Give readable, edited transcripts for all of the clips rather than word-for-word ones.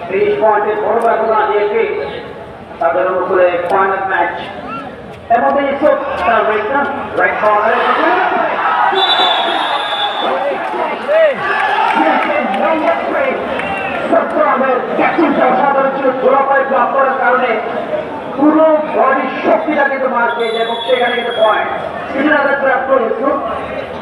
30 পয়েন্টের বড় ব্যবধান দিয়েছে তাদের অনুকূলে ফাইনাল ম্যাচ এবং ইউসুফ তার রাইট কর্নারে অসাধারণ ছিল ধুলাপায় ব্লক করার কারণে পুরো বডির শক্তিটা কিন্তু মার পেয়েছে এবং সেখানে কিন্তু পয়েন্ট প্রাপ্ত ইউসুফ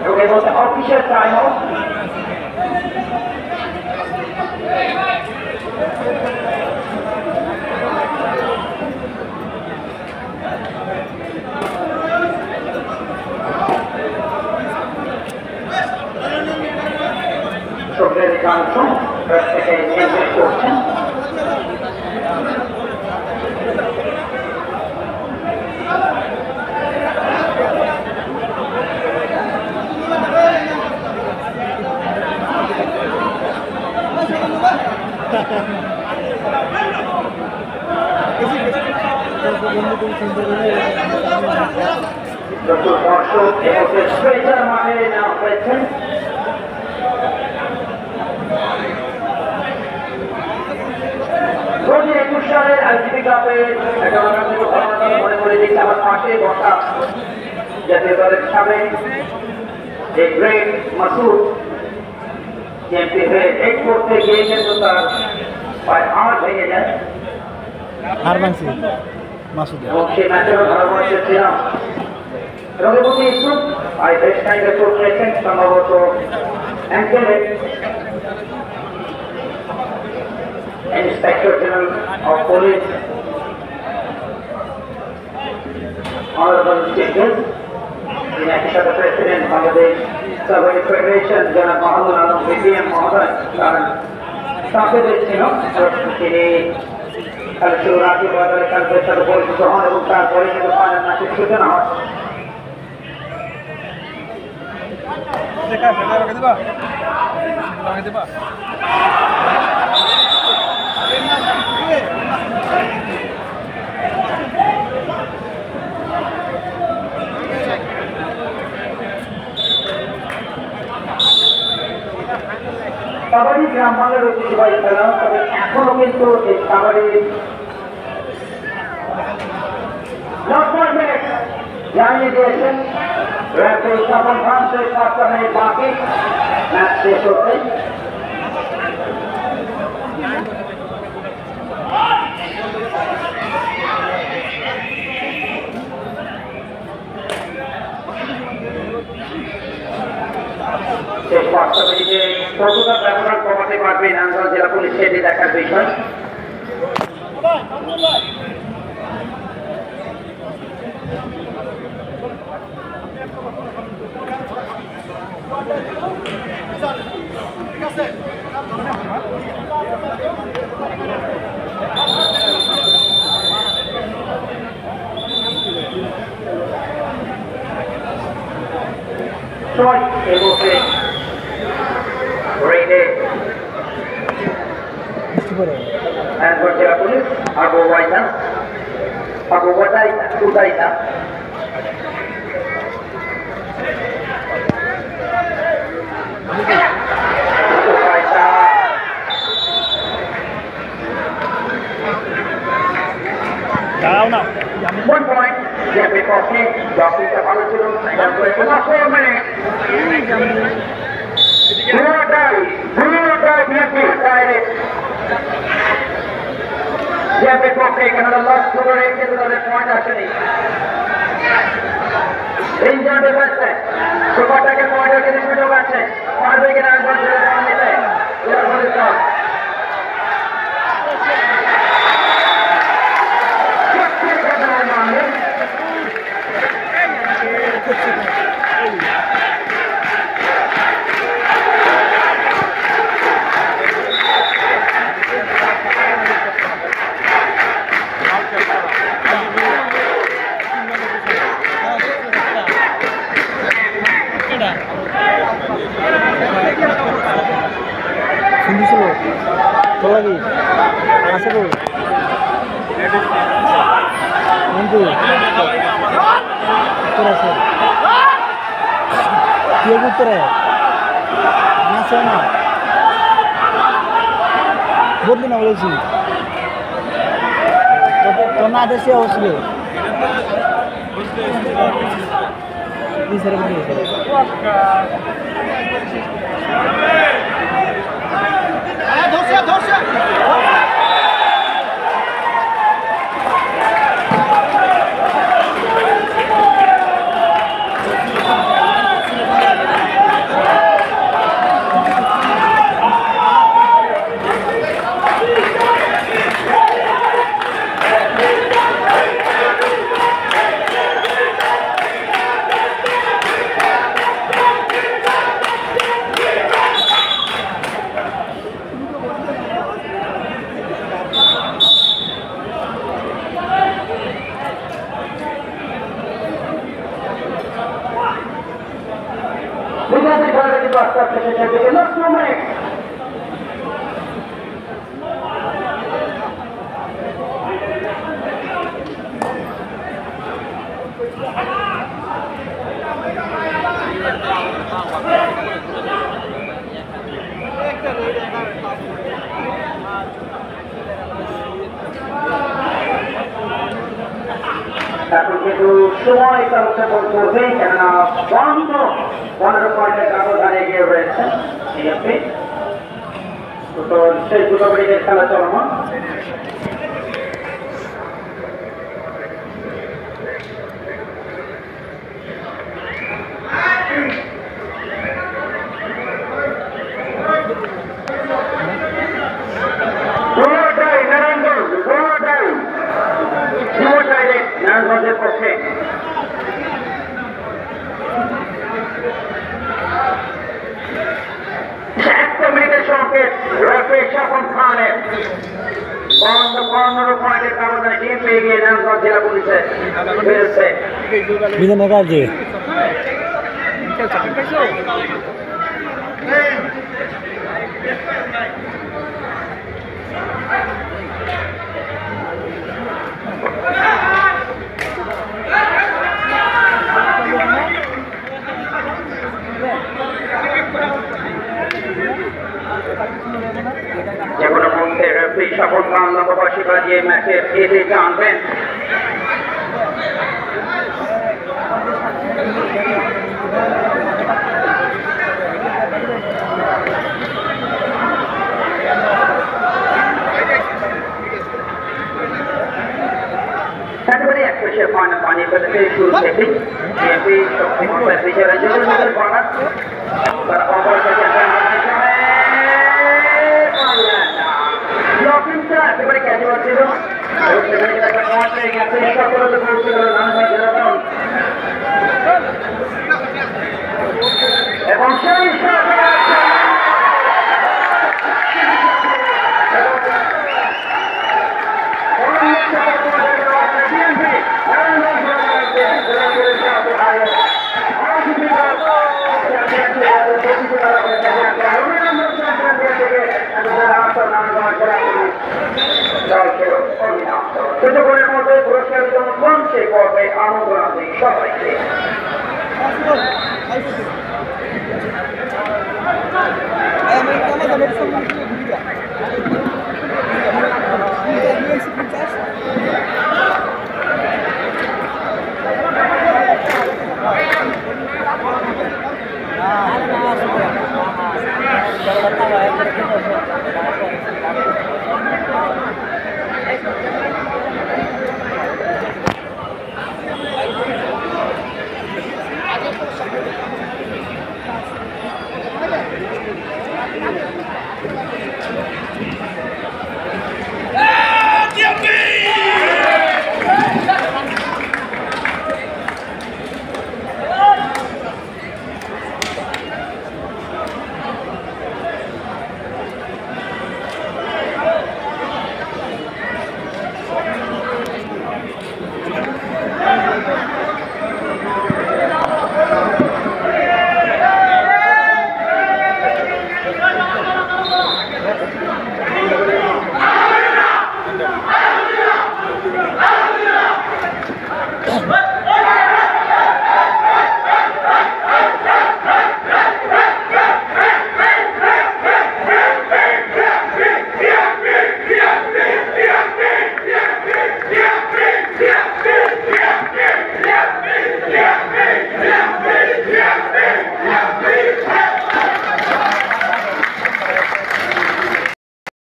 এবং এর মধ্যে অফিসিয়াল টাইম আউট চোখের কাঞ্চ থেকে নিয়ন্ত্রণ করছেন দর্শক এবং মানে নেওয়া হয়েছেন সালের আইসিবি কাপের মনে করে দেখি আমার পাশে বসা জাতীয় দলের সাবেক গ্রেট মাসুদ চ্যাম্পি হয়ে এক করতে গিয়ে কিন্তু তার হাত ভেঙে যায় এবং সেই ম্যাচেরও ধারাভাষ্য ছিলাম রঘুপতি ইসুফ আর বেশ খানিকটা চোট খেয়েছেন সম্ভবত অ্যাঙ্কেলে Inspector General of Police, Honorable Chief in addition to President Bangladesh Survey Federation, General Mohammed Alam BPM Mohammed, তাকে দেখছিল তিনি শিবরাত্রি বাজারে কালকের সাথে পরিচিত হন এবং তারপরে কিন্তু ফাইনাল ম্যাচের সূচনা হয় কাবাডি গ্রাম বাংলার ঐতিহ্যবাহী খেলা তবে এখনো কিন্তু এই কাবাডি জানিয়ে দিয়েছেন রেফারি স্থাপন ফ্রান্সের 5 মিনিট বাকি ম্যাচ শেষ হতে শেষ 5 মিনিটে কতটা ব্যবধান কমাতে পারবে নারায়ণগঞ্জ জেলা পুলিশ সেটি দেখার বিষয় জেলা police Abu Ubaida Down now. 1 point. Yeah, because he dropped it up on the children. 4 minutes. Blue die, BFP decided. Yeah, because they can have lost to the range to the point actually. Injured defense. Super tackle point of the middle match. Far big and advance to the point. Here for the start. lagi masuk dulu nanti terus dia putar ya nasional বদলি না বলেছি তো না দেশে অবশ্য এখন কিন্তু সময় কালক্ষেপণ করবে কেননা 15 পয়েন্টের ব্যবধানে এগিয়ে রয়েছে বিএনপি। তো সেই দুটো মিনিটের খেলা চলমান। নারায়ণগঞ্জের পক্ষে মিনিটের সংকেত রেফারি স্বপন খানের 15 পয়েন্টের ব্যবধানে টিম পেয়ে গিয়ে নারায়ণগঞ্জ জেলা পুলিশে বেরোচ্ছে। যে কোনো মুহূর্তে রেফারি স্বপন খান নববাসী বাজিয়ে ম্যাচের এতে টানবেন। একেবারে 21 পয়েন্ট পানি পেতে শুরু থেকে বিএনপি শক্তিমত্তায় বিজয়ের জন্য করার তার অপর থেকে একেবারে ক্যাজুয়াল ছিল এবং সেই কিছুক্ষণের মধ্যে পুরস্কার বিতরণ সেই পর্বে আনন্দ আছে সবাইকে।